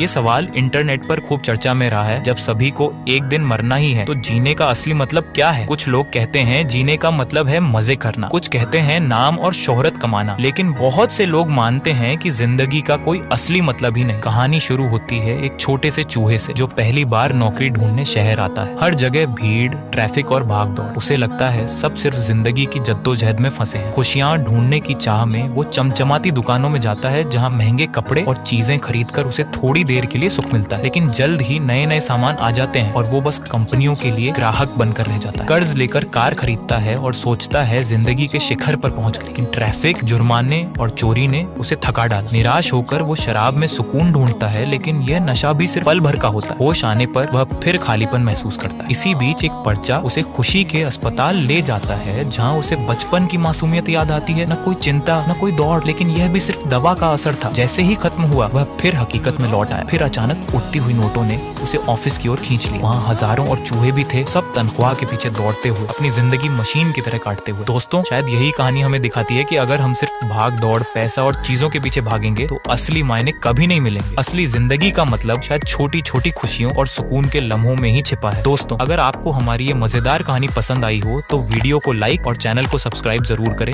ये सवाल इंटरनेट पर खूब चर्चा में रहा है। जब सभी को एक दिन मरना ही है तो जीने का असली मतलब क्या है? कुछ लोग कहते हैं जीने का मतलब है मजे करना, कुछ कहते हैं नाम और शोहरत कमाना, लेकिन बहुत से लोग मानते हैं कि जिंदगी का कोई असली मतलब ही नहीं। कहानी शुरू होती है एक छोटे से चूहे से जो पहली बार नौकरी ढूंढने शहर आता है। हर जगह भीड़, ट्रैफिक और भागदौड़। उसे लगता है सब सिर्फ जिंदगी की जद्दोजहद में फंसे हैं। खुशियां ढूंढने की चाह में वो चमचमाती दुकानों में जाता है जहां महंगे कपड़े और चीजें खरीदकर उसे थोड़ी देर के लिए सुख मिलता है, लेकिन जल्द ही नए नए सामान आ जाते हैं और वो बस कंपनियों के लिए ग्राहक बनकर रह जाता है। कर्ज लेकर कार खरीदता है और सोचता है जिंदगी के शिखर पर पहुंच गया, लेकिन ट्रैफिक, जुर्माने और चोरी ने उसे थका डाला। निराश होकर वो शराब में सुकून ढूंढता है, लेकिन यह नशा भी सिर्फ पल भर का होता है। होश आने पर वह फिर खालीपन महसूस करता है। इसी बीच एक पर्चा उसे खुशी के अस्पताल ले जाता है जहाँ उसे बचपन की मासूमियत याद आती है। न कोई चिंता, न कोई दौड़, लेकिन यह भी सिर्फ दवा का असर था। जैसे ही खत्म हुआ वह फिर हकीकत में लौट आया। फिर अचानक उठती हुई नोटों ने उसे ऑफिस की ओर खींच लिया। वहाँ हजारों और चूहे भी थे, सब तनख्वाह के पीछे दौड़ते हुए, अपनी जिंदगी मशीन की तरह काटते हुए। दोस्तों, शायद यही कहानी हमें दिखाती है कि अगर हम सिर्फ भाग दौड़, पैसा और चीजों के पीछे भागेंगे तो असली मायने कभी नहीं मिलेंगे। असली जिंदगी का मतलब शायद छोटी छोटी खुशियों और सुकून के लम्हों में ही छिपा है। दोस्तों, अगर आपको हमारी ये मजेदार कहानी पसंद आई हो तो वीडियो को लाइक और चैनल को सब्सक्राइब जरूर करें।